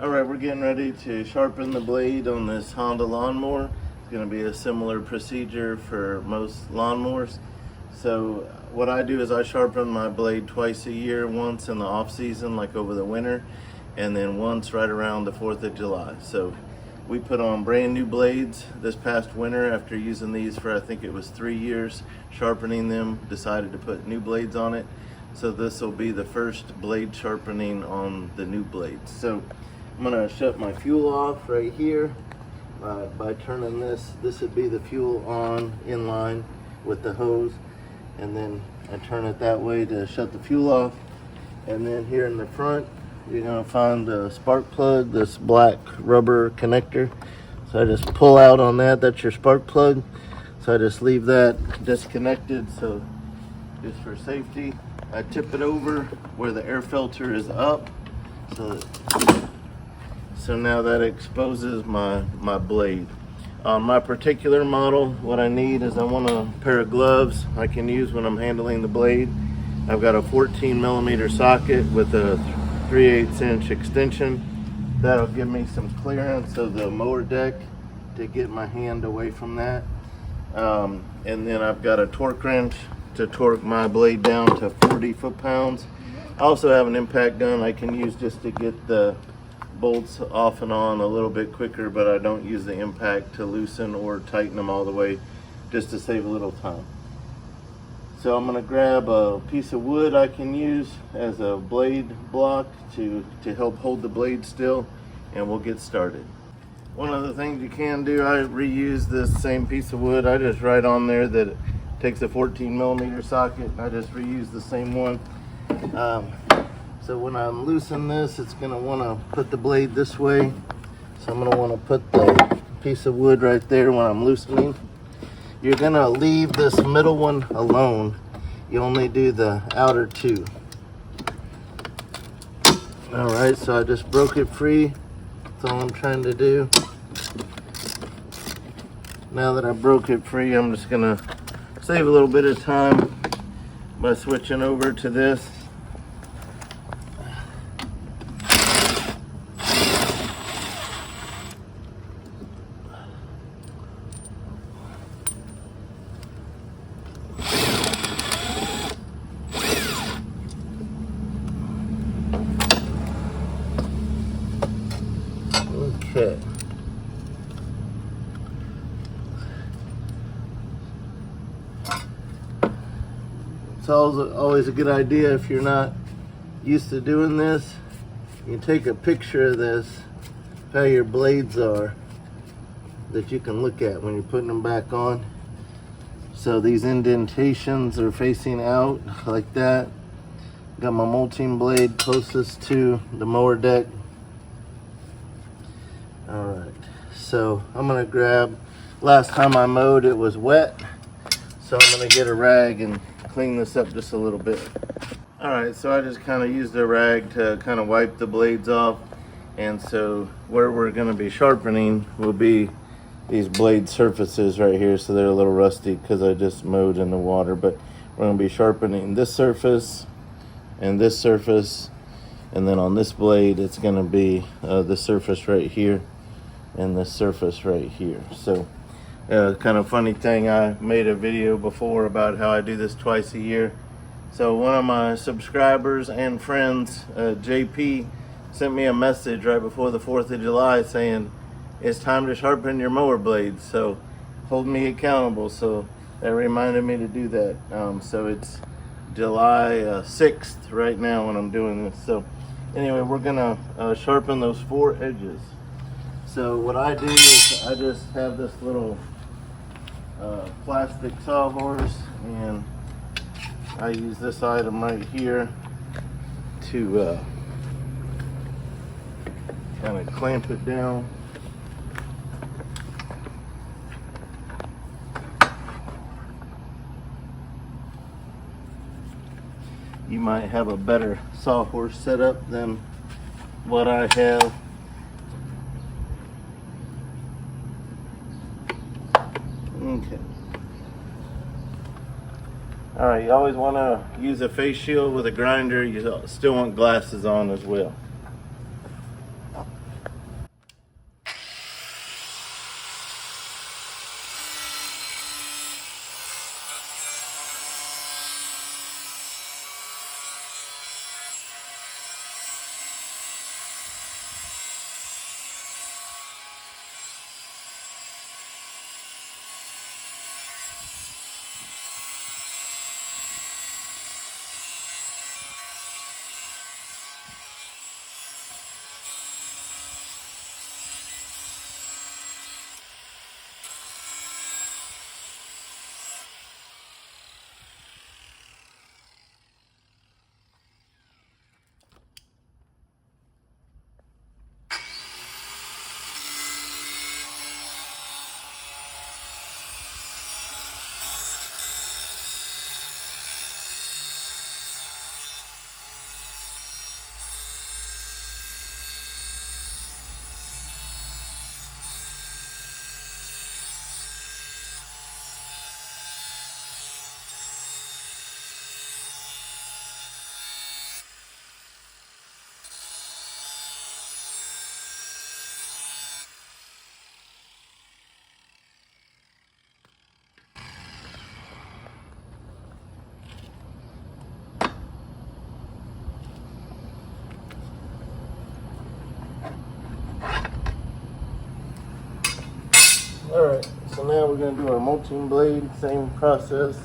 Alright, we're getting ready to sharpen the blade on this Honda lawnmower. It's going to be a similar procedure for most lawnmowers. So what I do is I sharpen my blade twice a year, once in the off season like over the winter, and then once right around the 4th of July. So we put on brand new blades this past winter after using these for I think it was 3 years, sharpening them, decided to put new blades on it. So this will be the first blade sharpening on the new blades. So I'm gonna shut my fuel off right here by turning this. This would be the fuel on in line with the hose, and then I turn it that way to shut the fuel off. And then here in the front, you're gonna find the spark plug, this black rubber connector. So I just pull out on that, that's your spark plug. So I just leave that disconnected, so just for safety. I tip it over where the air filter is up. So now that exposes my blade. On my particular model, what I need is I want a pair of gloves I can use when I'm handling the blade. I've got a 14mm socket with a 3/8 inch extension. That'll give me some clearance of the mower deck to get my hand away from that. And then I've got a torque wrench to torque my blade down to 40 foot-pounds. I also have an impact gun I can use just to get the bolts off and on a little bit quicker, but I don't use the impact to loosen or tighten them all the way, just to save a little time. So I'm going to grab a piece of wood I can use as a blade block to help hold the blade still, and we'll get started. One of the things you can do, I reuse this same piece of wood. I just write on there that it takes a 14mm socket. I just reuse the same one. So when I'm loosening this, it's going to want to put the blade this way. So I'm going to want to put the piece of wood right there when I'm loosening. You're going to leave this middle one alone. You only do the outer two. Alright, so I just broke it free. That's all I'm trying to do. Now that I broke it free, I'm just going to save a little bit of time by switching over to this. Okay. It's always a good idea, if you're not used to doing this, you can take a picture of this, how your blades are, that you can look at when you're putting them back on. So these indentations are facing out like that. Got my mulching blade closest to the mower deck. Alright, so I'm going to grab, last time I mowed it was wet, so I'm going to get a rag and clean this up just a little bit. Alright, so I just kind of used a rag to kind of wipe the blades off, and so where we're going to be sharpening will be these blade surfaces right here, so they're a little rusty because I just mowed in the water, but we're going to be sharpening this surface and this surface, and then on this blade it's going to be this surface right here and this surface right here. So kind of funny thing, I made a video before about how I do this twice a year. So one of my subscribers and friends, JP, sent me a message right before the 4th of July saying it's time to sharpen your mower blades, so hold me accountable. So that reminded me to do that. So it's July 6th right now when I'm doing this. So anyway, we're gonna sharpen those 4 edges. So what I do is I just have this little plastic sawhorse, and I use this item right here to kind of clamp it down. You might have a better sawhorse setup than what I have. Okay. All right, you always want to use a face shield with a grinder. You still want glasses on as well. Alright, so now we're going to do our mulching blade, same process.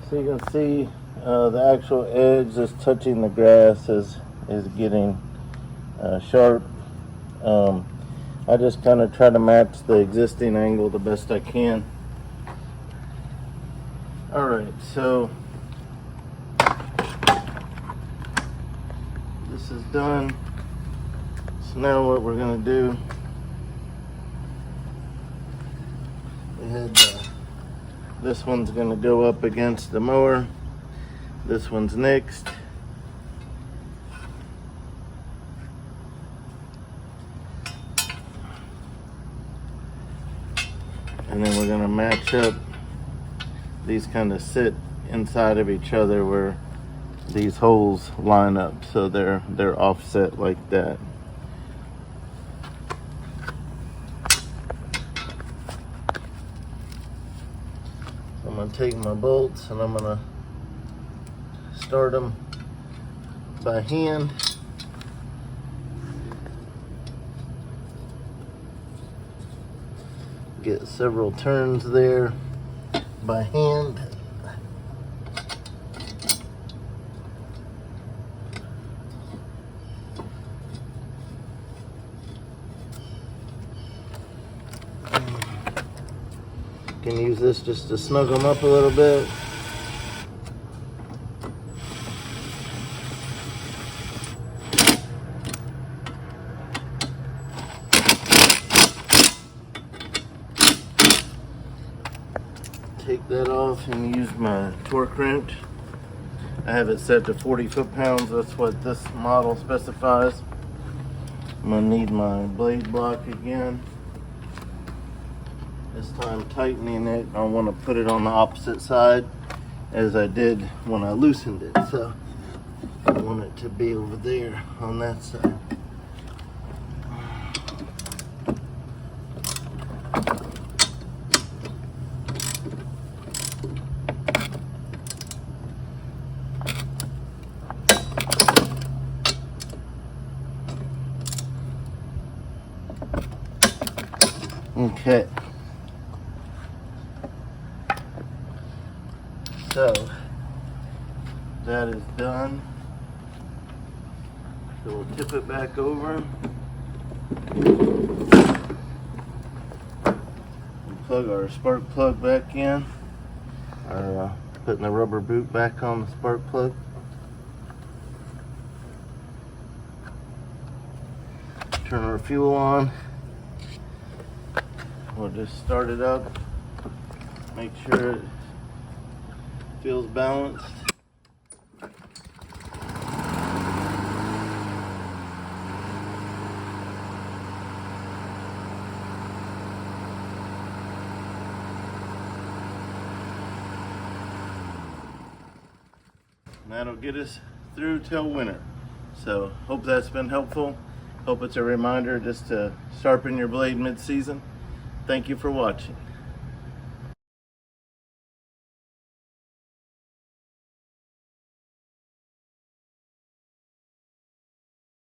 So you can see the actual edge that's touching the grass is getting sharp. I just kind of try to match the existing angle the best I can. Alright, so this is done. So now what we're going to do, we had this one's going to go up against the mower. This one's next. And then we're going to match up. These kind of sit inside of each other where these holes line up, so they're offset like that. I'm going to take my bolts and I'm going to start them by hand. Get several turns there by hand. Can use this just to snug them up a little bit. Take that off and use my torque wrench. I have it set to 40 foot-pounds. That's what this model specifies. I'm gonna need my blade block again. This time tightening it, I want to put it on the opposite side as I did when I loosened it. So I want it to be over there on that side. Okay. So that is done. So we'll tip it back over. Plug our spark plug back in. Putting the rubber boot back on the spark plug. Turn our fuel on. We'll just start it up. Make sure it feels balanced. And that'll get us through till winter. So hope that's been helpful. Hope it's a reminder just to sharpen your blade mid-season. Thank you for watching.